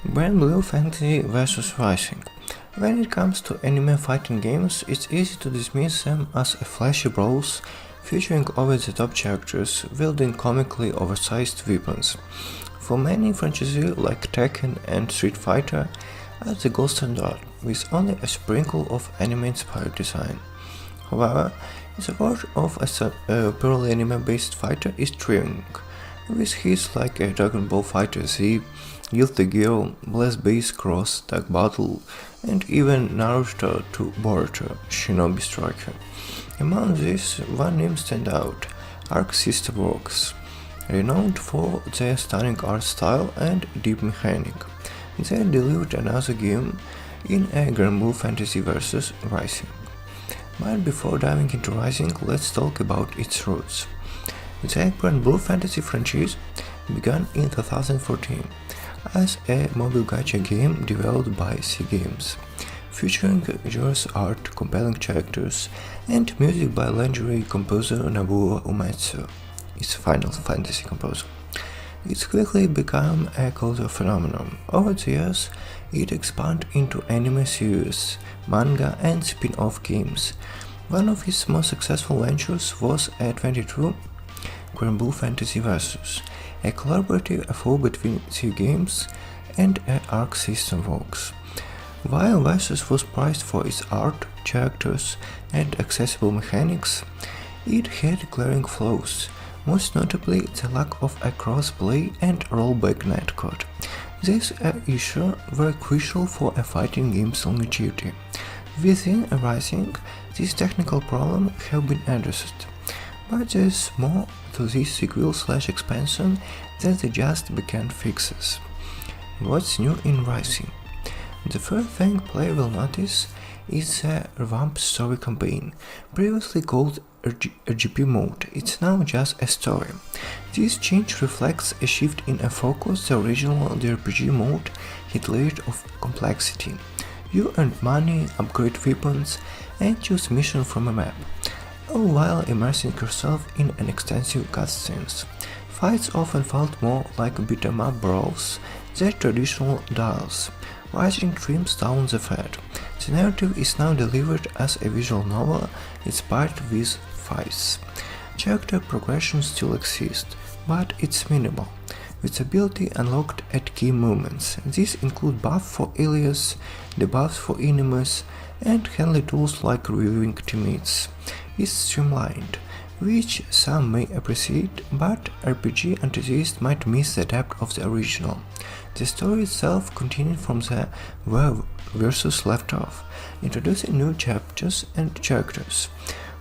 Granblue Fantasy vs Rising. When it comes to anime fighting games, it's easy to dismiss them as flashy brawls featuring over-the-top characters wielding comically oversized weapons. For many franchises like Tekken and Street Fighter are the gold standard, with only a sprinkle of anime-inspired design. However, the world of a purely anime-based fighter is thriving, with hits like Dragon Ball Fighter Z, Guilty Gear, Blast Base Cross Tag Battle, and even Naruto to Boruto Shinobi Striker. Among these, one name stands out: Arc System Works, renowned for their stunning art style and deep mechanic. They delivered another game in a Granblue Fantasy vs Rising. But before diving into Rising, let's talk about its roots. The Granblue Fantasy franchise began in 2014 as a mobile gacha game developed by C Games, featuring gorgeous art, compelling characters, and music by legendary composer Nobuo Uematsu, its Final Fantasy composer. It's quickly become a cultural phenomenon. Over the years, it expanded into anime series, manga, and spin-off games. One of its most successful ventures was A22 Granblue Fantasy vs, a collaborative effort between C Games and Arc System Works. While Versus was prized for its art, characters, and accessible mechanics, it had glaring flaws, most notably the lack of a cross-play and rollback netcode. These issues were crucial for a fighting game's longevity. Within Rising, these technical problems have been addressed, but there is more to this sequel/expansion than they just began fixes. What's new in Rising? The first thing players will notice is the revamped story campaign, previously called RGP mode. It's now just a story. This change reflects a shift in a focus. The original RPG mode had layers of complexity. You earn money, upgrade weapons, and choose missions from a map, all while immersing yourself in an extensive cutscenes. Fights often felt more like beat-em-up brawls than traditional duels. Rising trims down the fat. The narrative is now delivered as a visual novel inspired with fights. Character progression still exists, but it's minimal, with ability unlocked at key moments. These include buffs for alias, debuffs for enemies, and handy tools like reviewing teammates. It's streamlined, which some may appreciate, but RPG enthusiasts might miss the depth of the original. The story itself continued from where Versus left off, introducing new chapters and characters.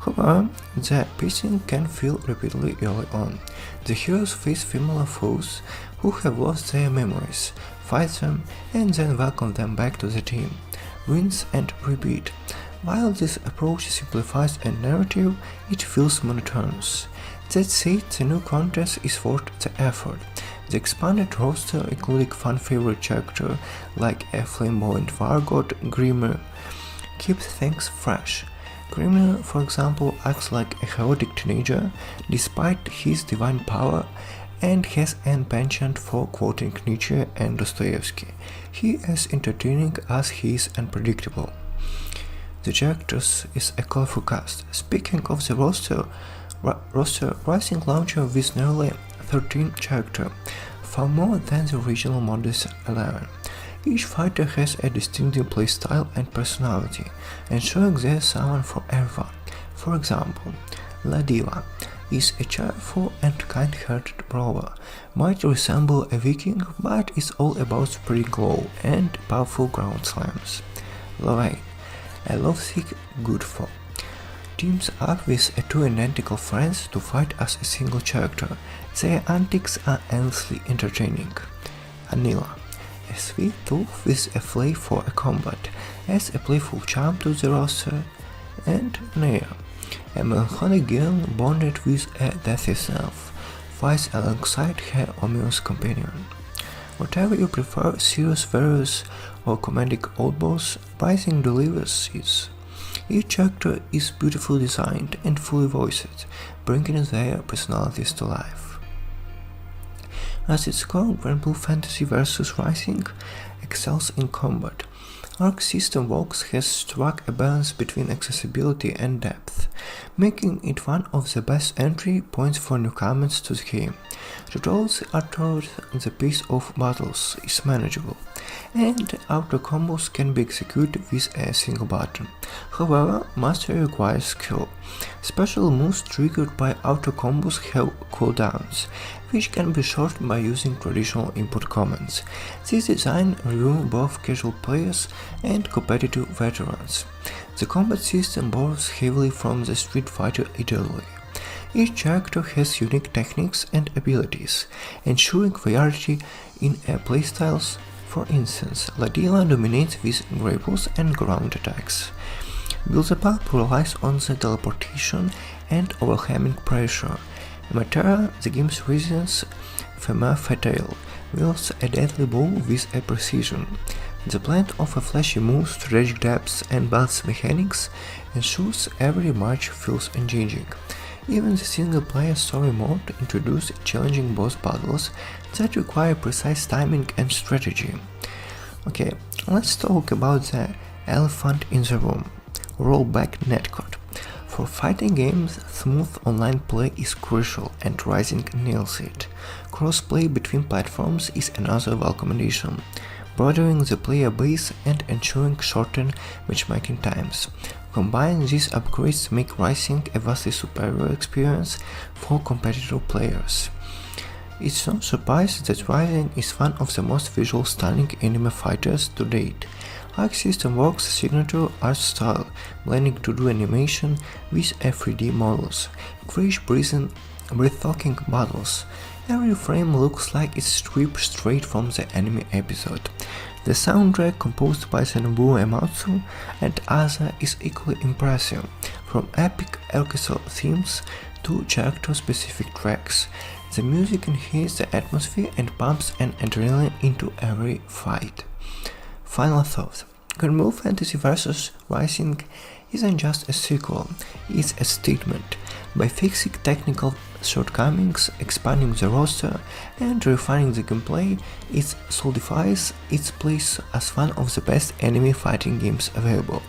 However, the pacing can feel repeatedly early on. The heroes face familiar foes who have lost their memories, fight them, and then welcome them back to the team. Rinse and repeat. While this approach simplifies a narrative, it feels monotonous. That said, the new content is worth the effort. The expanded roster, including fan-favorite characters like a flamboyant war god Grimmer, keeps things fresh. Grimmer, for example, acts like a chaotic teenager despite his divine power and has an penchant for quoting Nietzsche and Dostoevsky. He is as entertaining as he is unpredictable. The characters is a colorful cast. Speaking of the roster, Rising launcher with nearly 13 characters, far more than the original Modus 11. Each fighter has a distinctive playstyle and personality, ensuring there's someone for everyone. For example, La Diva is a cheerful and kind-hearted brawler, might resemble a Viking, but is all about spreading glow and powerful ground slams. Lorraine, a lovesick good foe, teams up with two identical friends to fight as a single character. Their antics are endlessly entertaining. Anila, a sweet wolf with a flair for a combat, adds a playful charm to the roster. And Nea, a melancholic girl bonded with a death itself, fights alongside her ominous companion. Whatever you prefer, serious warriors or comedic oddballs, Rising delivers is. Each character is beautifully designed and fully voiced, bringing their personalities to life. As its core, Granblue Fantasy vs Rising excels in combat. Arc System Works has struck a balance between accessibility and depth, making it one of the best entry points for newcomers to the game. Tutorials are told the pace of battles is manageable, and auto combos can be executed with a single button. However, mastery requires skill. Special moves triggered by auto combos have cooldowns, which can be shortened by using traditional input commands. This design ruins both casual players and competitive veterans. The combat system borrows heavily from the Street Fighter ideology. Each character has unique techniques and abilities, ensuring variety in playstyles. For instance, Ladila dominates with grapples and ground attacks. Beelzebub relies on the teleportation and overwhelming pressure. Matera, the game's residence Femme Fatale, wields a deadly bow with a precision. The blend of a flashy moves, strategic depths, and balance mechanics ensures every match feels engaging. Even the single-player story mode introduces challenging boss battles that require precise timing and strategy. Okay, let's talk about the elephant in the room, rollback netcode. For fighting games, smooth online play is crucial, and Rising nails it. Cross-play between platforms is another welcome addition, broadening the player base and ensuring shortened matchmaking times. Combine these upgrades to make Rising a vastly superior experience for competitive players. It's no surprise that Rising is one of the most visual stunning anime fighters to date. Arc System Works' signature art style, blending 2D animation with 3D models, creates breathtaking battles. Every frame looks like it's stripped straight from the anime episode. The soundtrack, composed by Nobuo Uematsu and Asa, is equally impressive, from epic orchestral themes to character-specific tracks. The music enhances the atmosphere and pumps an adrenaline into every fight. Final thought. Granblue Fantasy vs. Rising isn't just a sequel, it's a statement. By fixing technical shortcomings, expanding the roster, and refining the gameplay, it solidifies its place as one of the best anime fighting games available.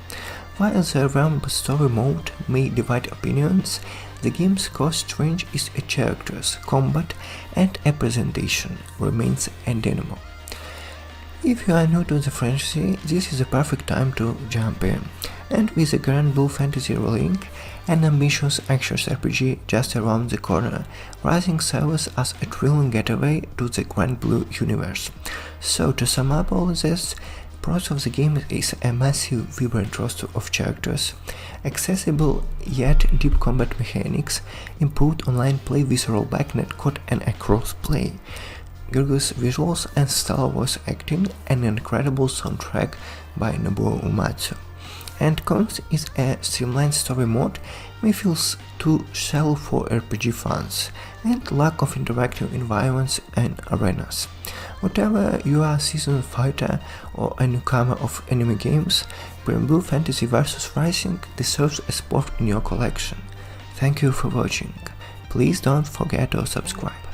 While the Realm story mode may divide opinions, the game's core strength is its characters, combat, and presentation remains undeniable. If you are new to the franchise, this is the perfect time to jump in. And with the Granblue Fantasy Relink, an ambitious action RPG just around the corner, Rising serves as a thrilling getaway to the Granblue universe. So to sum up all this, pros of the game is a massive, vibrant roster of characters, accessible yet deep combat mechanics, improved online play with rollback netcode and a cross-play, gorgeous visuals and stellar voice acting, and an incredible soundtrack by Nobuo Uematsu. And cons is a streamlined story mode may feel too shallow for RPG fans, and lack of interactive environments and arenas. Whatever you are a seasoned fighter or a newcomer of anime games, Granblue Fantasy vs. Rising deserves a spot in your collection. Thank you for watching. Please don't forget to subscribe.